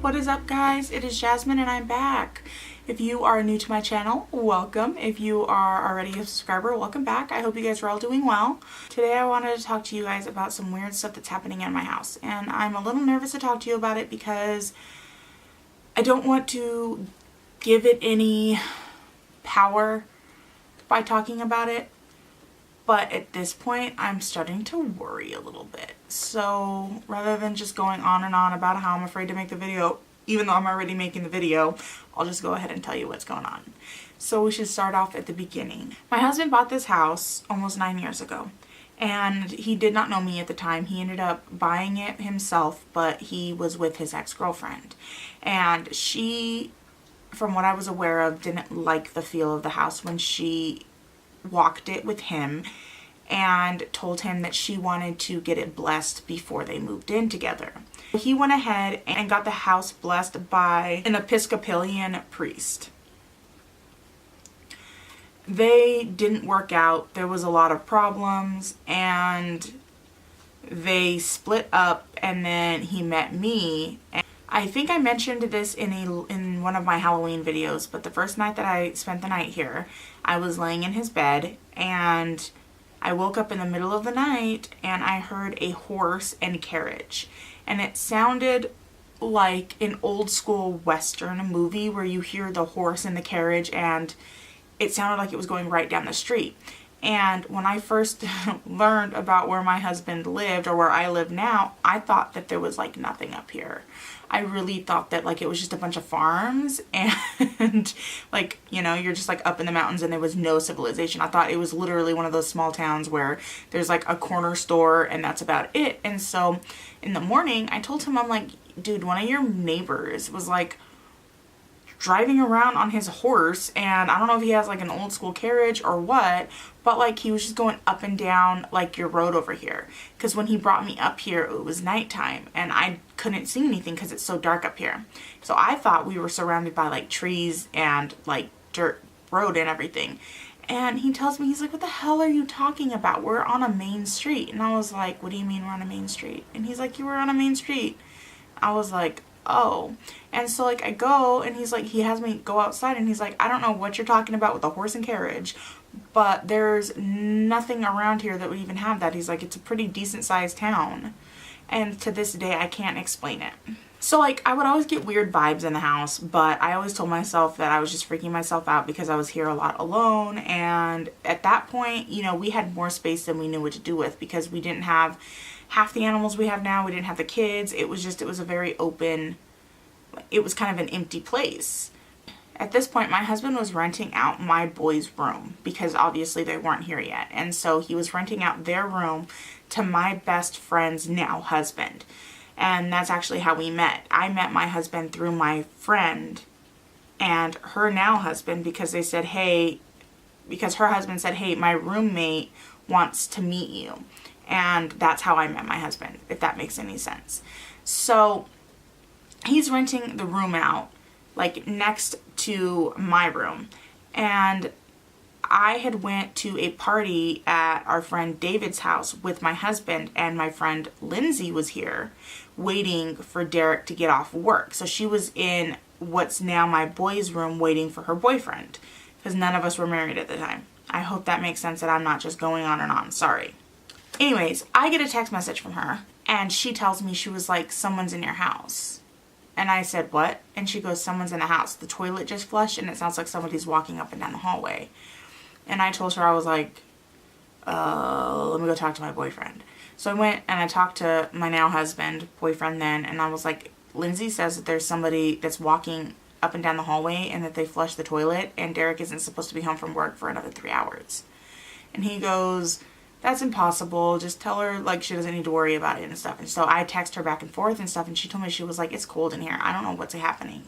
What is up, guys? It is Jasmine and I'm back. If you are new to my channel, welcome. If you are already a subscriber, welcome back. I hope you guys are all doing well. Today I wanted to talk to you guys about some weird stuff that's happening in my house, and I'm a little nervous to talk to you about it because I don't want to give it any power by talking about it. But at this point, I'm starting to worry a little bit. So rather than just going on and on about how I'm afraid to make the video, even though I'm already making the video, I'll just go ahead and tell you what's going on. So we should start off at the beginning. My husband bought this house almost 9 years ago. And he did not know me at the time. He ended up buying it himself, but he was with his ex-girlfriend. And she, from what I was aware of, didn't like the feel of the house when she walked it with him and told him that she wanted to get it blessed before they moved in together. He went ahead and got the house blessed by an Episcopalian priest. They didn't work out. There was a lot of problems and they split up, and then he met me. And I think I mentioned this in one of my Halloween videos, but the first night that I spent the night here, I was laying in his bed and I woke up in the middle of the night and I heard a horse and carriage. And it sounded like an old school Western movie where you hear the horse and the carriage, and it sounded like it was going right down the street. And when I first learned about where my husband lived, or where I live now, I thought that there was like nothing up here. I really thought that like it was just a bunch of farms and like, you know, you're just like up in the mountains and there was no civilization. I thought it was literally one of those small towns where there's like a corner store and that's about it. And so in the morning I told him, I'm like, dude, one of your neighbors was like driving around on his horse, and I don't know if he has like an old school carriage or what, but like he was just going up and down like your road over here. Because when he brought me up here, it was nighttime and I couldn't see anything because it's so dark up here. So I thought we were surrounded by like trees and like dirt road and everything. And he tells me, he's like, what the hell are you talking about? We're on a main street. And I was like, what do you mean we're on a main street? And he's like, you were on a main street. I was like, oh. And so like I go, and he's like, he has me go outside, and he's like, I don't know what you're talking about with the horse and carriage, but there's nothing around here that would even have that. He's like, it's a pretty decent sized town. And to this day I can't explain it. So like I would always get weird vibes in the house, but I always told myself that I was just freaking myself out because I was here a lot alone. And at that point, you know, we had more space than we knew what to do with, because we didn't have half the animals we have now. We didn't have the kids. It was a very open, it was kind of an empty place. At this point, my husband was renting out my boys' room because obviously they weren't here yet. And so he was renting out their room to my best friend's now husband. And that's actually how we met. I met my husband through my friend and her now husband, because they said, hey, because her husband said, hey, my roommate wants to meet you. And that's how I met my husband, if that makes any sense. So he's renting the room out like next to my room. And I had went to a party at our friend David's house with my husband, and my friend Lindsay was here waiting for Derek to get off work. So she was in what's now my boys' room waiting for her boyfriend, because none of us were married at the time. I hope that makes sense, that I'm not just going on and on. Sorry. Anyways, I get a text message from her and she tells me, she was like, someone's in your house. And I said, what? And she goes, someone's in the house. The toilet just flushed and it sounds like somebody's walking up and down the hallway. And I told her, I was like, let me go talk to my boyfriend. So I went and I talked to my now husband, boyfriend then, and I was like, Lindsay says that there's somebody that's walking up and down the hallway and that they flushed the toilet, and Derek isn't supposed to be home from work for another 3 hours. And he goes, that's impossible. Just tell her like she doesn't need to worry about it and stuff. And so I text her back and forth and stuff, and she told me, she was like, it's cold in here. I don't know what's happening.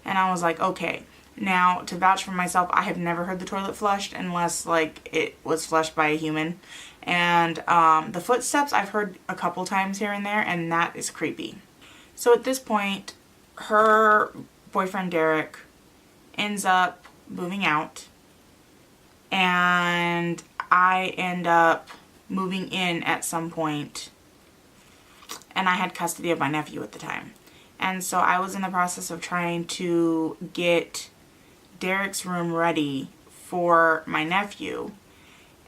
And I was like, okay. Now, to vouch for myself, I have never heard the toilet flushed unless like it was flushed by a human. And the footsteps I've heard a couple times here and there, and that is creepy. So at this point, her boyfriend Derek ends up moving out, and I end up moving in at some point, and I had custody of my nephew at the time. And so I was in the process of trying to get Derek's room ready for my nephew.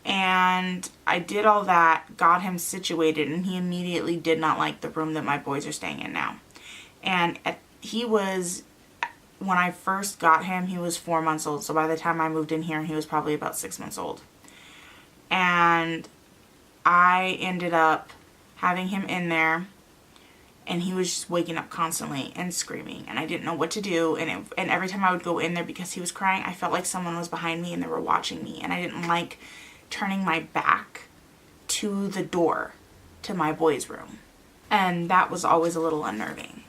And I did all that, got him situated, and he immediately did not like the room that my boys are staying in now. And when I first got him, he was 4 months old. So by the time I moved in here, he was probably about 6 months old. And I ended up having him in there, and he was just waking up constantly and screaming, and I didn't know what to do. And every time I would go in there, because he was crying, I felt like someone was behind me and they were watching me, and I didn't like turning my back to the door to my boys' room. And that was always a little unnerving.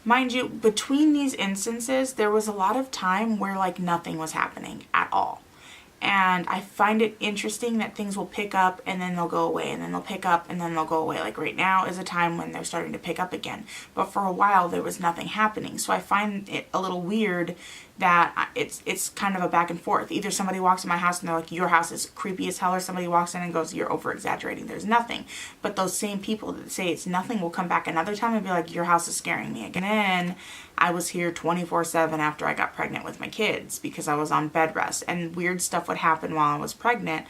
Mind you, between these instances, there was a lot of time where like nothing was happening at all. And I find it interesting that things will pick up and then they'll go away, and then they'll pick up and then they'll go away. Like right now is a time when they're starting to pick up again. But for a while there was nothing happening. So I find it a little weird that it's kind of a back and forth. Either somebody walks in my house and they're like, your house is creepy as hell, or somebody walks in and goes, you're over exaggerating, there's nothing. But those same people that say it's nothing will come back another time and be like, your house is scaring me again. And I was here 24/7 after I got pregnant with my kids because I was on bed rest, and weird stuff would happen while I was pregnant,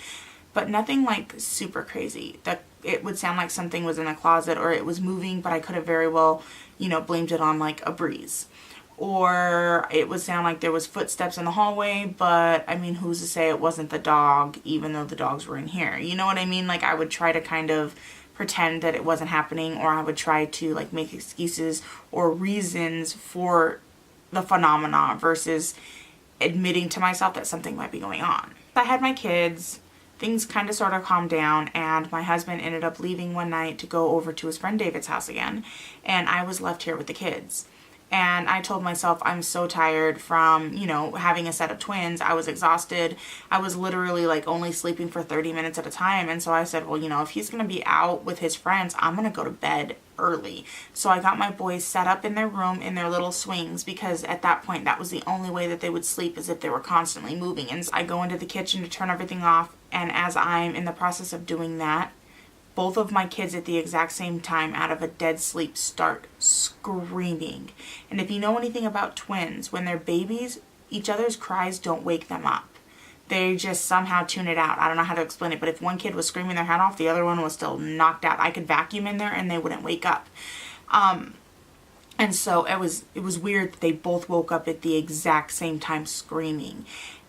but nothing like super crazy. That it would sound like something was in the closet or it was moving, but I could have very well, blamed it on like a breeze. Or it would sound like there was footsteps in the hallway, but I mean, who's to say it wasn't the dog, even though the dogs were in here? You know what I mean? Like I would try to kind of pretend that it wasn't happening, or I would try to like make excuses or reasons for the phenomena versus admitting to myself that something might be going on. I had my kids, things kind of sort of calmed down, and my husband ended up leaving one night to go over to his friend David's house again, and I was left here with the kids. And I told myself I'm so tired from, having a set of twins. I was exhausted. I was literally like only sleeping for 30 minutes at a time. And so I said, well, if he's going to be out with his friends, I'm going to go to bed early. So I got my boys set up in their room in their little swings, because at that point that was the only way that they would sleep, is if they were constantly moving. And so I go into the kitchen to turn everything off. And as I'm in the process of doing that, both of my kids at the exact same time, out of a dead sleep, start screaming. And if you know anything about twins, when they're babies, each other's cries don't wake them up. They just somehow tune it out. I don't know how to explain it, but if one kid was screaming their head off, the other one was still knocked out. I could vacuum in there and they wouldn't wake up. And so it was weird that they both woke up at the exact same time screaming.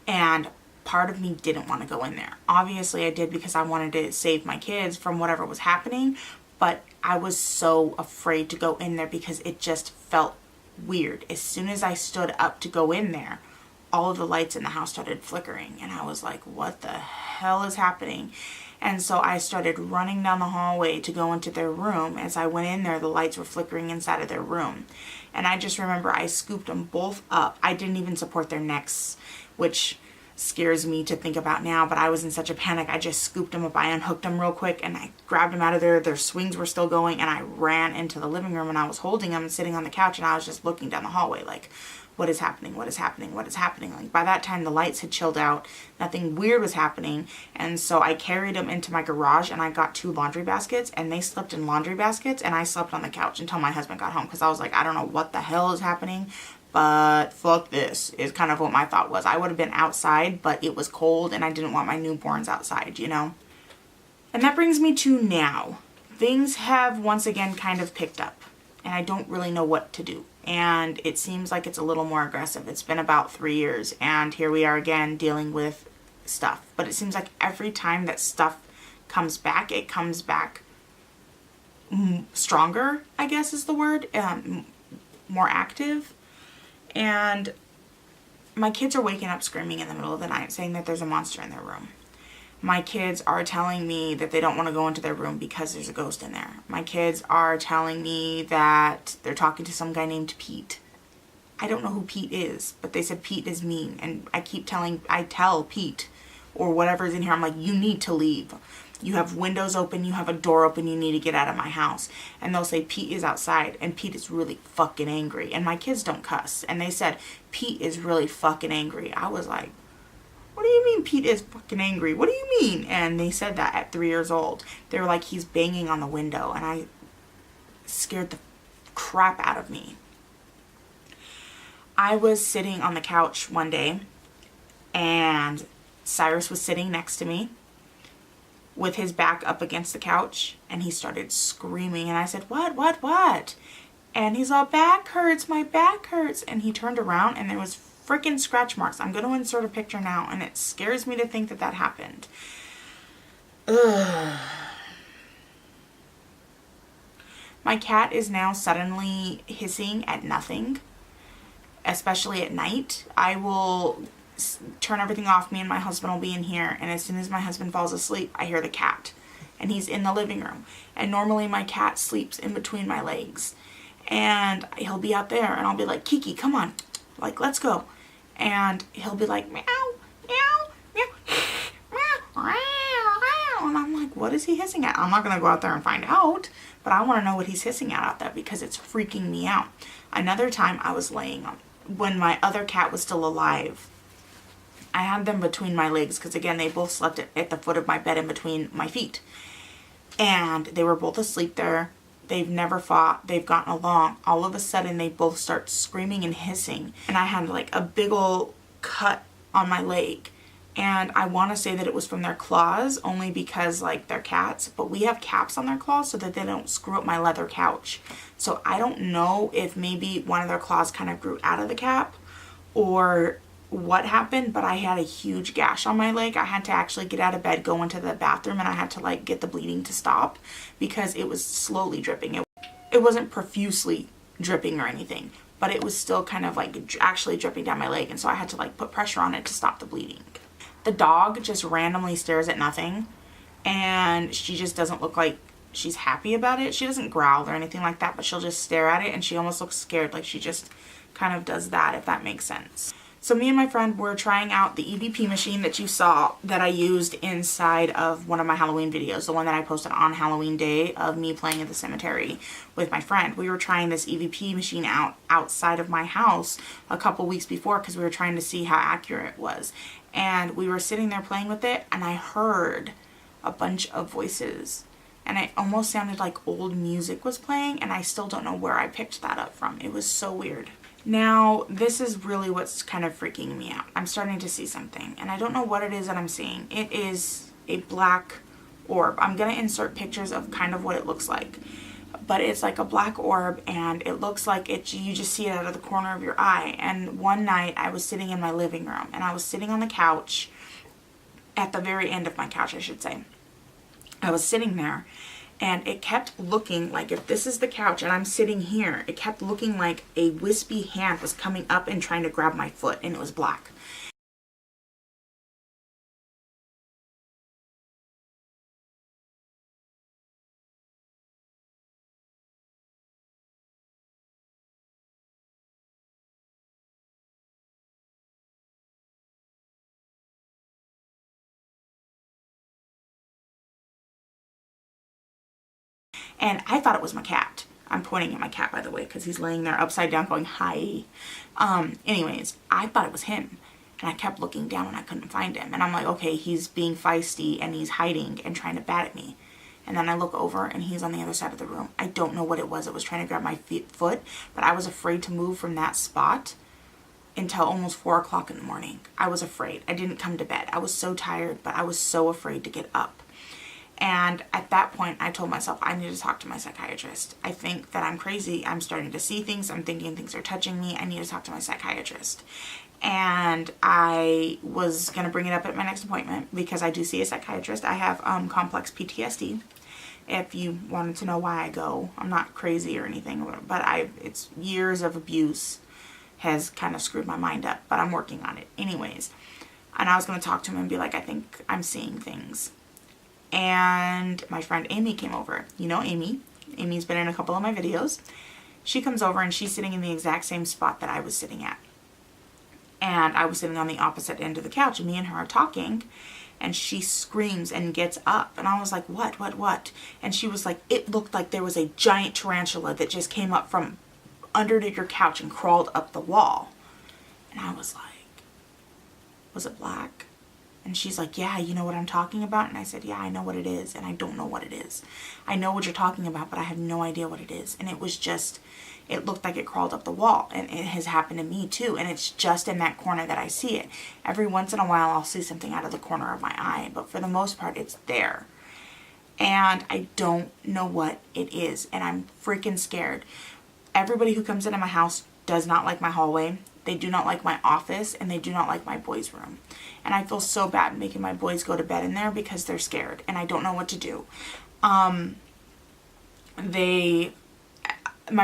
And part of me didn't want to go in there. Obviously I did, because I wanted to save my kids from whatever was happening, but I was so afraid to go in there because it just felt weird. As soon as I stood up to go in there, all of the lights in the house started flickering, and I was like, what the hell is happening? And so I started running down the hallway to go into their room. As I went in there, the lights were flickering inside of their room. And I just remember I scooped them both up. I didn't even support their necks, which scares me to think about now, but I was in such a panic. I just scooped them up. I unhooked them real quick and I grabbed them out of there. Their swings were still going, and I ran into the living room, and I was holding them and sitting on the couch, and I was just looking down the hallway like, what is happening? What is happening? What is happening? Like by that time the lights had chilled out. Nothing weird was happening. And so I carried them into my garage, and I got 2 laundry baskets, and they slept in laundry baskets, and I slept on the couch until my husband got home, because I was like, I don't know what the hell is happening, but fuck this, is kind of what my thought was. I would have been outside, but it was cold and I didn't want my newborns outside, And that brings me to now. Things have once again kind of picked up, and I don't really know what to do. And it seems like it's a little more aggressive. It's been about 3 years, and here we are again dealing with stuff. But it seems like every time that stuff comes back, it comes back stronger, I guess is the word, more active. And my kids are waking up screaming in the middle of the night, saying that there's a monster in their room. My kids are telling me that they don't want to go into their room because there's a ghost in there. My kids are telling me that they're talking to some guy named Pete. I don't know who Pete is, but they said Pete is mean. And I tell Pete or whatever's in here, I'm like, you need to leave. You have windows open, you have a door open, you need to get out of my house. And they'll say, Pete is outside, and Pete is really fucking angry. And my kids don't cuss. And they said, Pete is really fucking angry. I was like, what do you mean Pete is fucking angry? What do you mean? And they said that at 3 years old. They were like, he's banging on the window. And I scared the crap out of me. I was sitting on the couch one day and Cyrus was sitting next to me with his back up against the couch, and he started screaming, and I said, what? And he's all, back hurts, my back hurts. And he turned around and there was freaking scratch marks. I'm going to insert a picture now, and it scares me to think that that happened. Ugh. My cat is now suddenly hissing at nothing, especially at night. I will turn everything off. Me and my husband will be in here, and as soon as my husband falls asleep, I hear the cat, and he's in the living room. And normally my cat sleeps in between my legs, and he'll be out there, and I'll be like, Kiki, come on, like, let's go. And he'll be like, meow, meow, meow, meow, meow. And I'm like, what is he hissing at? I'm not gonna go out there and find out, but I want to know what he's hissing at out there because it's freaking me out. Another time I was laying on, when my other cat was still alive, I had them between my legs because, again, they both slept at the foot of my bed in between my feet. And they were both asleep there. They've never fought. They've gotten along. All of a sudden, they both start screaming and hissing. And I had like a big ol' cut on my leg. And I want to say that it was from their claws, only because, like, they're cats. But we have caps on their claws so that they don't screw up my leather couch. So I don't know if maybe one of their claws kind of grew out of the cap or what happened, but I had a huge gash on my leg. I had to actually get out of bed, go into the bathroom, and I had to like get the bleeding to stop because it was slowly dripping. It wasn't profusely dripping or anything, but it was still kind of like actually dripping down my leg, and so I had to like put pressure on it to stop the bleeding. The dog just randomly stares at nothing, and she just doesn't look like she's happy about it. She doesn't growl or anything like that, but she'll just stare at it, and she almost looks scared, like she just kind of does that, if that makes sense. So me and my friend were trying out the EVP machine that you saw that I used inside of one of my Halloween videos, the one that I posted on Halloween Day of me playing at the cemetery with my friend. We were trying this EVP machine out outside of my house a couple weeks before because we were trying to see how accurate it was. And we were sitting there playing with it, and I heard a bunch of voices, and it almost sounded like old music was playing, and I still don't know where I picked that up from. It was so weird. Now, this is really what's kind of freaking me out. I'm starting to see something, and I don't know what it is that I'm seeing. It is a black orb. I'm going to insert pictures of kind of what it looks like. But it's like a black orb, and it looks like you just see it out of the corner of your eye. And one night, I was sitting in my living room, and I was sitting on the couch, at the very end of my couch, I should say. I was sitting there, and it kept looking like, if this is the couch and I'm sitting here, it kept looking like a wispy hand was coming up and trying to grab my foot, and it was black. And I thought it was my cat. I'm pointing at my cat, by the way, because he's laying there upside down going, hi. Anyways, I thought it was him. And I kept looking down and I couldn't find him. And I'm like, okay, he's being feisty and he's hiding and trying to bat at me. And then I look over and he's on the other side of the room. I don't know what it was. It was trying to grab my foot, but I was afraid to move from that spot until almost 4 o'clock in the morning. I was afraid. I didn't come to bed. I was so tired, but I was so afraid to get up. And at that point, I told myself, I need to talk to my psychiatrist. I think that I'm crazy. I'm starting to see things. I'm thinking things are touching me. I need to talk to my psychiatrist. And I was going to bring it up at my next appointment because I do see a psychiatrist. I have complex PTSD. If you wanted to know why I go, I'm not crazy or anything, but it's years of abuse has kind of screwed my mind up, but I'm working on it anyways. And I was going to talk to him and be like, I think I'm seeing things. And my friend Amy came over. You know Amy. Amy's been in a couple of my videos. She comes over and she's sitting in the exact same spot that I was sitting at. And I was sitting on the opposite end of the couch, and me and her are talking, and she screams and gets up. And I was like, what? And she was like, it looked like there was a giant tarantula that just came up from underneath your couch and crawled up the wall. And I was like, was it black? And she's like, yeah, you know what I'm talking about? And I said, yeah, I know what it is. And I don't know what it is. I know what you're talking about, but I have no idea what it is. And it was just, it looked like it crawled up the wall. And it has happened to me too. And it's just in that corner that I see it. Every once in a while, I'll see something out of the corner of my eye. But for the most part, it's there. And I don't know what it is. And I'm freaking scared. Everybody who comes into my house does not like my hallway. They do not like my office, and they do not like my boys' room. And I feel so bad making my boys go to bed in there because they're scared and I don't know what to do. My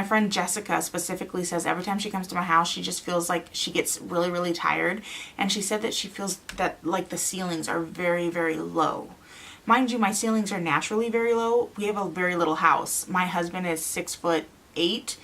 friend Jessica specifically says every time she comes to my house, she just feels like she gets really, really tired. And she said that she feels that like the ceilings are very, very low. Mind you, my ceilings are naturally very low. We have a very little house. My husband is 6'8".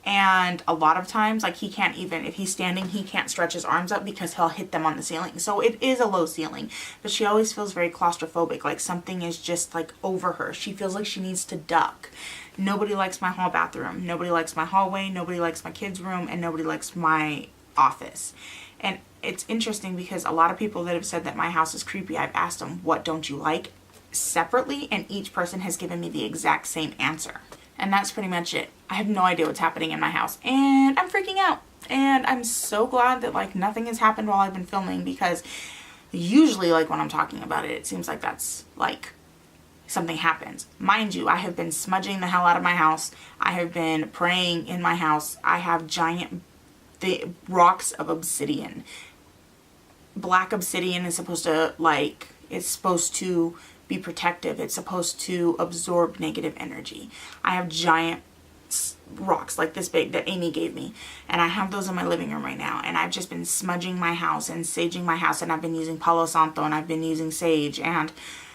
And a lot of times, like, he can't even, if he's standing, he can't stretch his arms up because he'll hit them on the ceiling. So it is a low ceiling, but she always feels very claustrophobic, like something is just like over her. She feels like she needs to duck. Nobody likes my hall bathroom. Nobody likes my hallway. Nobody likes my kids' room, and nobody likes my office. And it's interesting because a lot of people that have said that my house is creepy, I've asked them, what don't you like, separately, and each person has given me the exact same answer. And that's pretty much it. I have no idea what's happening in my house, and I'm freaking out. And I'm so glad that like nothing has happened while I've been filming, because usually like when I'm talking about it, it seems like that's like something happens. Mind you, I have been smudging the hell out of my house. I have been praying in my house. I have giant rocks of obsidian. Black obsidian is supposed to like, it's supposed to be protective. It's supposed to absorb negative energy. I have giant rocks like this big that Amy gave me, and I have those in my living room right now. And I've just been smudging my house and saging my house, and I've been using Palo Santo, and I've been using sage, and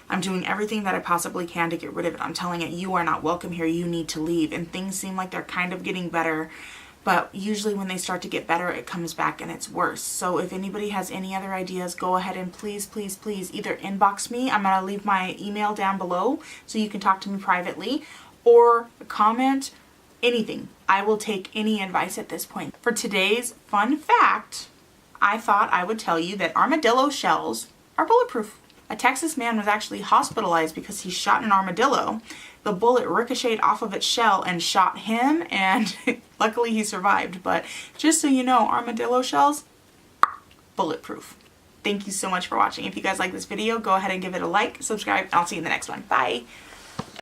I'm doing everything that I possibly can to get rid of it. I'm telling it, you are not welcome here. You need to leave. And things seem like they're kind of getting better. But usually when they start to get better, it comes back and it's worse. So if anybody has any other ideas, go ahead and please, please, please either inbox me. I'm going to leave my email down below so you can talk to me privately, or comment, anything. I will take any advice at this point. For today's fun fact, I thought I would tell you that armadillo shells are bulletproof. A Texas man was actually hospitalized because he shot an armadillo. The bullet ricocheted off of its shell and shot him, and luckily he survived. But just so you know, armadillo shells, bulletproof. Thank you so much for watching. If you guys like this video, go ahead and give it a like, subscribe, and I'll see you in the next one. Bye!